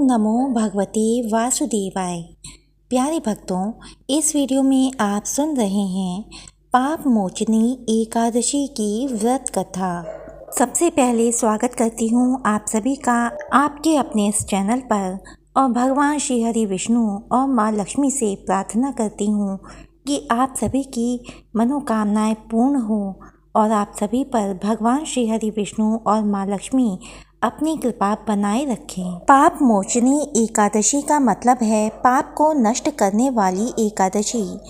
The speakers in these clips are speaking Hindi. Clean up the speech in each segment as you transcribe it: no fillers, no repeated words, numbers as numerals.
नमो भगवते वासुदेवाय। प्यारे भक्तों, इस वीडियो में आप सुन रहे हैं पाप मोचनी एकादशी की व्रत कथा। सबसे पहले स्वागत करती हूँ आप सभी का आपके अपने इस चैनल पर और भगवान श्री हरि विष्णु और माँ लक्ष्मी से प्रार्थना करती हूँ कि आप सभी की मनोकामनाएं पूर्ण हो और आप सभी पर भगवान श्री हरि विष्णु और माँ लक्ष्मी अपनी कृपा बनाए रखें। पाप मोचनी एकादशी का मतलब है पाप को नष्ट करने वाली एकादशी।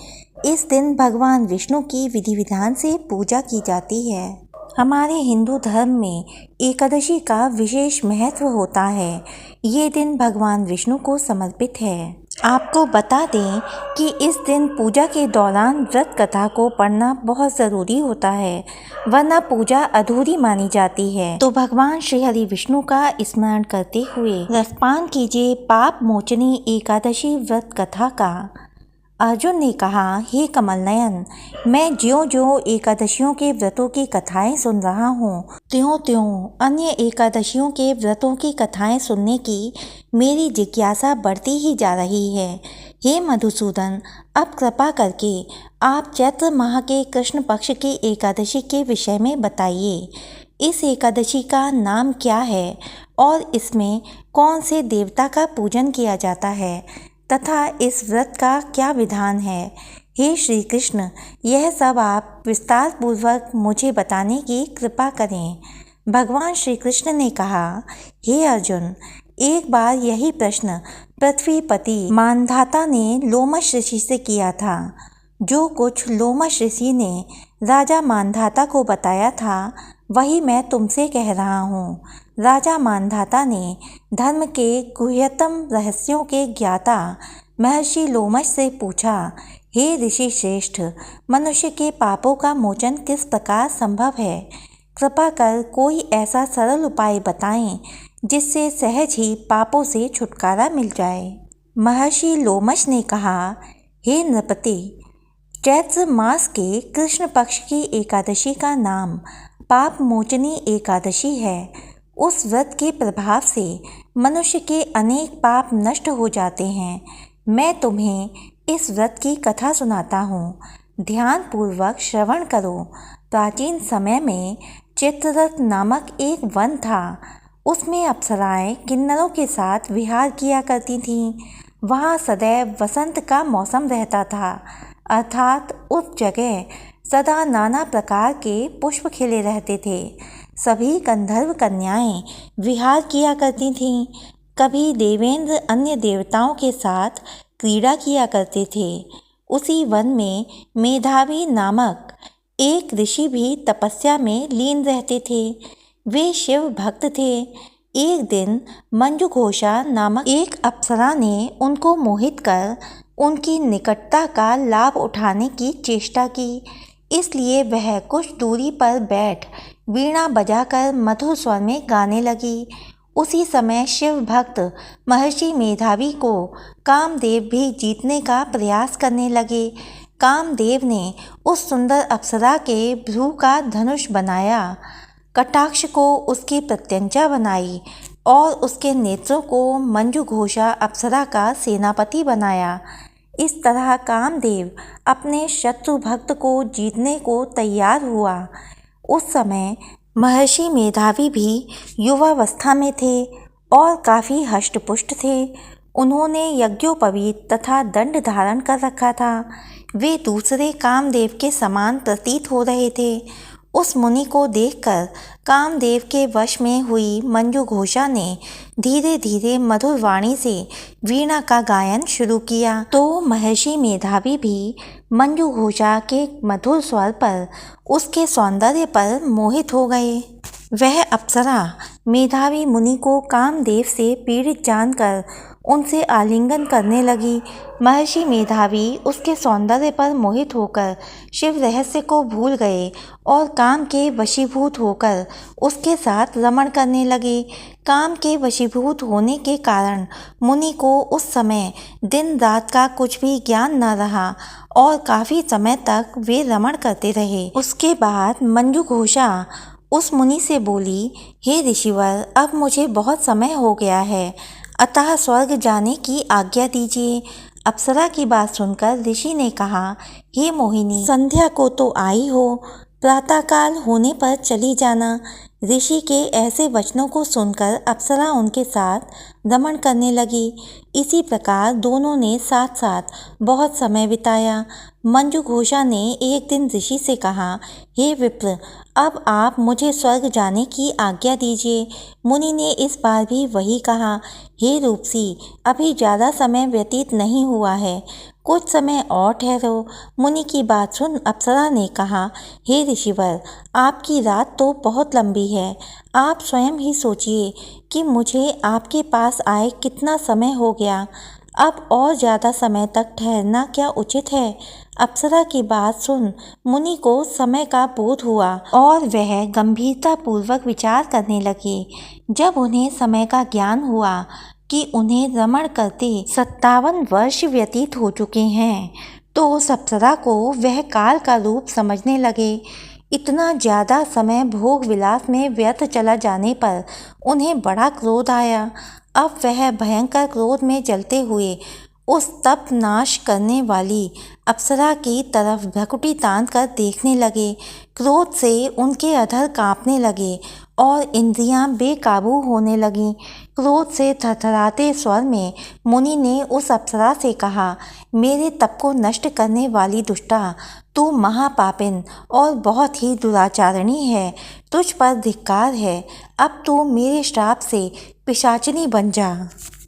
इस दिन भगवान विष्णु की विधि विधान से पूजा की जाती है। हमारे हिंदू धर्म में एकादशी का विशेष महत्व होता है। ये दिन भगवान विष्णु को समर्पित है। आपको बता दें कि इस दिन पूजा के दौरान व्रत कथा को पढ़ना बहुत ज़रूरी होता है, वरना पूजा अधूरी मानी जाती है। तो भगवान श्री हरि विष्णु का स्मरण करते हुए रसपान कीजिए पाप मोचनी एकादशी व्रत कथा का। अर्जुन ने कहा, हे कमल नयन, मैं ज्यों-ज्यों एकादशियों के व्रतों की कथाएं सुन रहा हूँ, त्यों-त्यों अन्य एकादशियों के व्रतों की कथाएं सुनने की मेरी जिज्ञासा बढ़ती ही जा रही है। हे मधुसूदन, अब कृपा करके आप चैत्र माह के कृष्ण पक्ष की एकादशी के विषय में बताइए। इस एकादशी का नाम क्या है और इसमें कौन से देवता का पूजन किया जाता है तथा इस व्रत का क्या विधान है। हे श्री कृष्ण, यह सब आप विस्तार पूर्वक मुझे बताने की कृपा करें। भगवान श्री कृष्ण ने कहा, हे अर्जुन, एक बार यही प्रश्न पृथ्वीपति मानधाता ने लोमश ऋषि से किया था। जो कुछ लोमश ऋषि ने राजा मानधाता को बताया था वही मैं तुमसे कह रहा हूँ। राजा मानधाता ने धर्म के गुह्यतम रहस्यों के ज्ञाता महर्षि लोमश से पूछा, हे ऋषि श्रेष्ठ, मनुष्य के पापों का मोचन किस प्रकार संभव है? कृपा कर कोई ऐसा सरल उपाय बताएं जिससे सहज ही पापों से छुटकारा मिल जाए। महर्षि लोमश ने कहा, हे नृपति, चैत्र मास के कृष्ण पक्ष की एकादशी का नाम पाप मोचनी एकादशी है। उस व्रत के प्रभाव से मनुष्य के अनेक पाप नष्ट हो जाते हैं। मैं तुम्हें इस व्रत की कथा सुनाता हूँ, ध्यान पूर्वक श्रवण करो। प्राचीन समय में चित्ररथ नामक एक वन था। उसमें अप्सराएं किन्नरों के साथ विहार किया करती थीं। वहाँ सदैव वसंत का मौसम रहता था, अर्थात उस जगह सदा नाना प्रकार के पुष्प खिले रहते थे। सभी गंधर्व कन्याएं विहार किया करती थीं। कभी देवेंद्र अन्य देवताओं के साथ क्रीड़ा किया करते थे। उसी वन में मेधावी नामक एक ऋषि भी तपस्या में लीन रहते थे। वे शिव भक्त थे। एक दिन मंजुघोषा नामक एक अप्सरा ने उनको मोहित कर उनकी निकटता का लाभ उठाने की चेष्टा की। इसलिए वह कुछ दूरी पर बैठ वीणा बजाकर मधुर स्वर में गाने लगी। उसी समय शिव भक्त महर्षि मेधावी को कामदेव भी जीतने का प्रयास करने लगे। कामदेव ने उस सुंदर अप्सरा के भ्रू का धनुष बनाया, कटाक्ष को उसकी प्रत्यंचा बनाई और उसके नेत्रों को मंजुघोषा अप्सरा का सेनापति बनाया। इस तरह कामदेव अपने शत्रु भक्त को जीतने को तैयार हुआ। उस समय महर्षि मेधावी भी युवावस्था में थे और काफ़ी हष्टपुष्ट थे। उन्होंने यज्ञोपवीत तथा दंड धारण कर रखा था। वे दूसरे कामदेव के समान प्रतीत हो रहे थे। उस मुनि को देखकर कामदेव के वश में हुई मंजुघोषा ने धीरे धीरे मधुर वाणी से वीणा का गायन शुरू किया। तो महर्षि मेधावी भी मंजुघोषा के मधुर स्वर पर, उसके सौंदर्य पर मोहित हो गए। वह अप्सरा मेधावी मुनि को कामदेव से पीड़ित जानकर उनसे आलिंगन करने लगी। महर्षि मेधावी उसके सौंदर्य पर मोहित होकर शिव रहस्य को भूल गए और काम के वशीभूत होकर उसके साथ रमण करने लगे। काम के वशीभूत होने के कारण मुनि को उस समय दिन रात का कुछ भी ज्ञान न रहा और काफ़ी समय तक वे रमण करते रहे। उसके बाद मंजुघोषा उस मुनि से बोली, हे ऋषिवर, अब मुझे बहुत समय हो गया है, अतः स्वर्ग जाने की आज्ञा दीजिए। अप्सरा की बात सुनकर ऋषि ने कहा, हे मोहिनी, संध्या को तो आई हो, प्रातःकाल होने पर चली जाना। ऋषि के ऐसे वचनों को सुनकर अप्सरा उनके साथ रमण करने लगी। इसी प्रकार दोनों ने साथ साथ बहुत समय बिताया। मंजुघोषा ने एक दिन ऋषि से कहा, हे विप्र, अब आप मुझे स्वर्ग जाने की आज्ञा दीजिए। मुनि ने इस बार भी वही कहा, हे रूपसी, अभी ज़्यादा समय व्यतीत नहीं हुआ है, कुछ समय और ठहरो। मुनि की बात सुन अप्सरा ने कहा, हे ऋषिवर, आपकी रात तो बहुत लंबी है। आप स्वयं ही सोचिए कि मुझे आपके पास आए कितना समय हो गया। अब और ज़्यादा समय तक ठहरना क्या उचित है? अप्सरा की बात सुन मुनि को समय का बोध हुआ और वह गंभीरतापूर्वक विचार करने लगे। जब उन्हें समय का ज्ञान हुआ कि उन्हें रमण करते 57 वर्ष व्यतीत हो चुके हैं, तो उस अप्सरा को वह काल का रूप समझने लगे। इतना ज़्यादा समय भोग विलास में व्यर्थ चला जाने पर उन्हें बड़ा क्रोध आया। अब वह भयंकर क्रोध में जलते हुए उस तप नाश करने वाली अप्सरा की तरफ भ्रकुटी तान कर देखने लगे। क्रोध से उनके अधर कांपने लगे और इंद्रियां बेकाबू होने लगीं। क्रोध से थरथराते स्वर में मुनि ने उस अप्सरा से कहा, मेरे तप को नष्ट करने वाली दुष्टा, तू महापापिन और बहुत ही दुराचारणी है। तुझ पर धिक्कार है। अब तू मेरे श्राप से पिशाचिनी बन जा।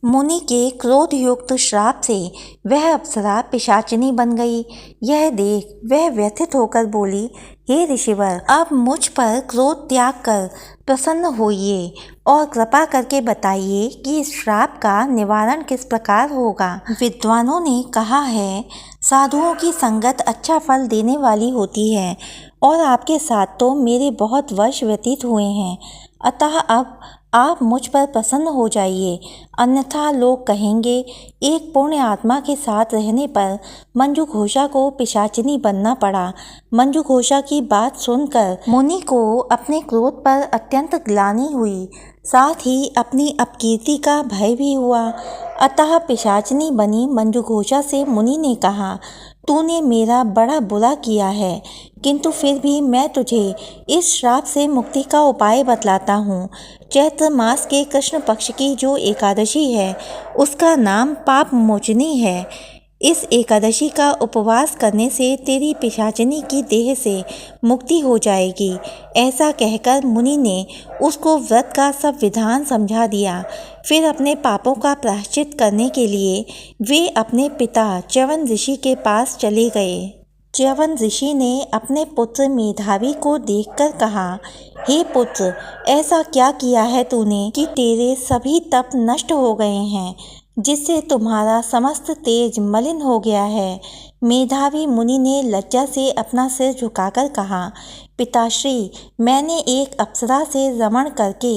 मुनि के क्रोध युक्त श्राप से वह अप्सरा पिशाचिनी बन गई। यह देख वह व्यथित होकर बोली, हे ऋषिवर, अब मुझ पर क्रोध त्याग कर प्रसन्न होइए और कृपा करके बताइए कि इस श्राप का निवारण किस प्रकार होगा। विद्वानों ने कहा है, साधुओं की संगत अच्छा फल देने वाली होती है और आपके साथ तो मेरे बहुत वर्ष व्यतीत हुए हैं। अतः अब आप मुझ पर प्रसन्न हो जाइए, अन्यथा लोग कहेंगे एक पुण्य आत्मा के साथ रहने पर मंजुघोषा को पिशाचिनी बनना पड़ा। मंजुघोषा की बात सुनकर मुनि को अपने क्रोध पर अत्यंत ग्लानि हुई, साथ ही अपनी अपकीर्ति का भय भी हुआ। अतः पिशाचिनी बनी मंजुघोषा से मुनि ने कहा, तूने मेरा बड़ा बुरा किया है, किंतु फिर भी मैं तुझे इस श्राप से मुक्ति का उपाय बतलाता हूँ। चैत्र मास के कृष्ण पक्ष की जो एकादशी है, उसका नाम पाप मोचनी है। इस एकादशी का उपवास करने से तेरी पिशाचिनी की देह से मुक्ति हो जाएगी। ऐसा कहकर मुनि ने उसको व्रत का सब विधान समझा दिया। फिर अपने पापों का प्रायश्चित करने के लिए वे अपने पिता च्यवन ऋषि के पास चले गए। च्यवन ऋषि ने अपने पुत्र मेधावी को देखकर कहा, हे पुत्र, ऐसा क्या किया है तूने कि तेरे सभी तप नष्ट हो गए हैं, जिससे तुम्हारा समस्त तेज मलिन हो गया है। मेधावी मुनि ने लज्जा से अपना सिर झुकाकर कहा, पिताश्री, मैंने एक अप्सरा से रमण करके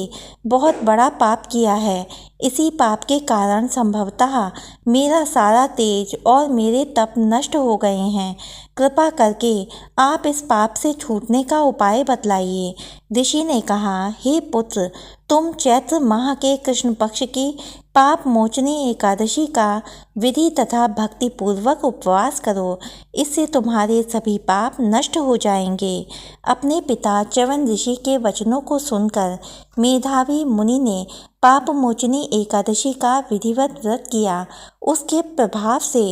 बहुत बड़ा पाप किया है। इसी पाप के कारण संभवतः मेरा सारा तेज और मेरे तप नष्ट हो गए हैं। कृपा करके आप इस पाप से छूटने का उपाय बतलाइए। ऋषि ने कहा, हे पुत्र, तुम चैत्र माह के कृष्ण पक्ष की पाप मोचनी एकादशी का विधि तथा भक्ति पूर्वक उपवास करो, इससे तुम्हारे सभी पाप नष्ट हो जाएंगे। अपने पिता च्यवन ऋषि के वचनों को सुनकर मेधावी मुनि ने पाप मोचनी एकादशी का विधिवत व्रत किया। उसके प्रभाव से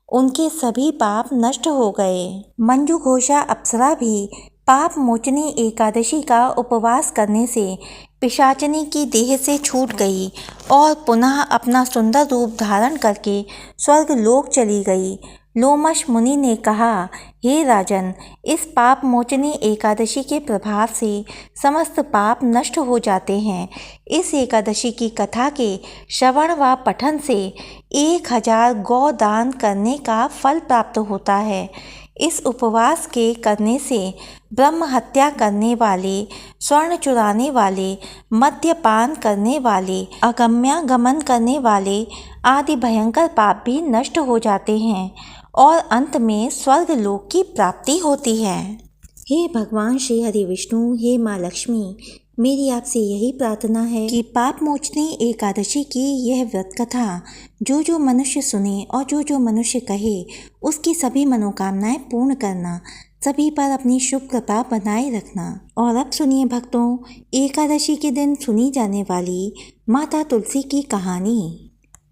उनके सभी पाप नष्ट हो गए। मंजुघोषा अप्सरा भी पाप मोचनी एकादशी का उपवास करने से पिशाचिनी की देह से छूट गई और पुनः अपना सुंदर रूप धारण करके स्वर्ग लोक चली गई। लोमश मुनि ने कहा, हे राजन, इस पाप मोचनी एकादशी के प्रभाव से समस्त पाप नष्ट हो जाते हैं। इस एकादशी की कथा के श्रवण व पठन से 1000 गौ दान करने का फल प्राप्त होता है। इस उपवास के करने से ब्रह्म हत्या करने वाले, स्वर्ण चुराने वाले, मद्यपान करने वाले, अगम्यागमन करने वाले आदि भयंकर पाप भी नष्ट हो जाते हैं और अंत में स्वर्ग लोक की प्राप्ति होती है। हे भगवान श्री हरि विष्णु, हे माँ लक्ष्मी, मेरी आपसे यही प्रार्थना है कि पाप मोचनी एकादशी की यह व्रत कथा जो जो मनुष्य सुने और जो जो मनुष्य कहे उसकी सभी मनोकामनाएं पूर्ण करना, सभी पर अपनी शुभ कृपा बनाए रखना। और अब सुनिए भक्तों, एकादशी के दिन सुनी जाने वाली माता तुलसी की कहानी।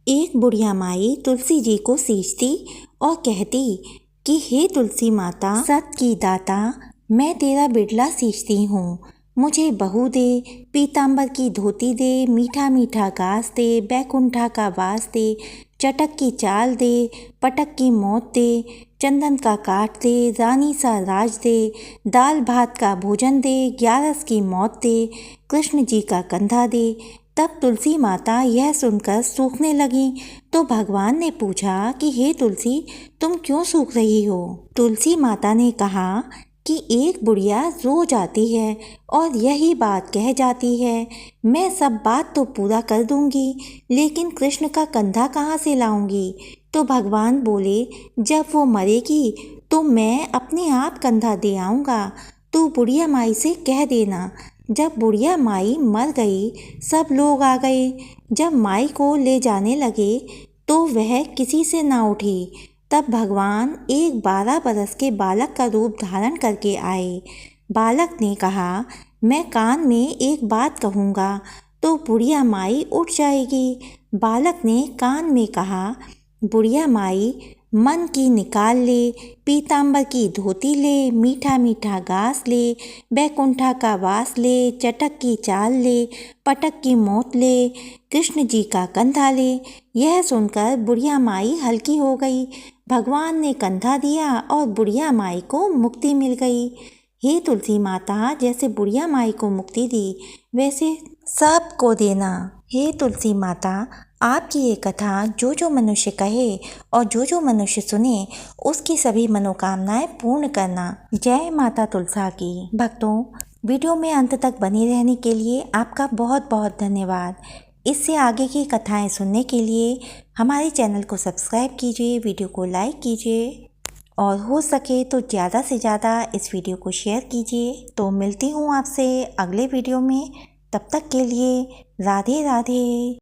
एक बुढ़िया माई तुलसी जी को सींचती और कहती कि हे तुलसी माता, सत की दाता, मैं तेरा बिड़ला सींचती हूँ, मुझे बहू दे, पीतांबर की धोती दे, मीठा मीठा घास दे, बैकुंठा का वास दे, चटक की चाल दे, पटक की मौत दे, चंदन का काट दे, रानी सा राज दे, दाल भात का भोजन दे, ग्यारस की मौत दे, कृष्ण जी का कंधा दे। तब तुलसी माता यह सुनकर सूखने लगी तो भगवान ने पूछा कि हे तुलसी, तुम क्यों सूख रही हो? तुलसी माता ने कहा कि एक बुढ़िया रोज आती है और यही बात कह जाती है, मैं सब बात तो पूरा कर दूंगी, लेकिन कृष्ण का कंधा कहाँ से लाऊंगी? तो भगवान बोले, जब वो मरेगी तो मैं अपने आप कंधा दे आऊँगा, तू बुढ़िया माई से कह देना। जब बुढ़िया माई मर गई, सब लोग आ गए। जब माई को ले जाने लगे तो वह किसी से ना उठी। तब भगवान एक 12 बरस के बालक का रूप धारण करके आए। बालक ने कहा, मैं कान में एक बात कहूँगा तो बुढ़िया माई उठ जाएगी। बालक ने कान में कहा, बुढ़िया माई, मन की निकाल ले, पीतांबर की धोती ले, मीठा मीठा घास ले, बैकुंठा का वास ले, चटक की चाल ले, पटक की मौत ले, कृष्ण जी का कंधा ले। यह सुनकर बुढ़िया माई हल्की हो गई। भगवान ने कंधा दिया और बुढ़िया माई को मुक्ति मिल गई। हे तुलसी माता, जैसे बुढ़िया माई को मुक्ति दी वैसे सबको देना। हे तुलसी माता, आपकी ये कथा जो जो मनुष्य कहे और जो जो मनुष्य सुने उसकी सभी मनोकामनाएं पूर्ण करना। जय माता तुलसा की। भक्तों, वीडियो में अंत तक बने रहने के लिए आपका बहुत बहुत धन्यवाद। इससे आगे की कथाएं सुनने के लिए हमारे चैनल को सब्सक्राइब कीजिए, वीडियो को लाइक कीजिए और हो सके तो ज़्यादा से ज़्यादा इस वीडियो को शेयर कीजिए। तो मिलती हूँ आपसे अगले वीडियो में, तब तक के लिए राधे राधे।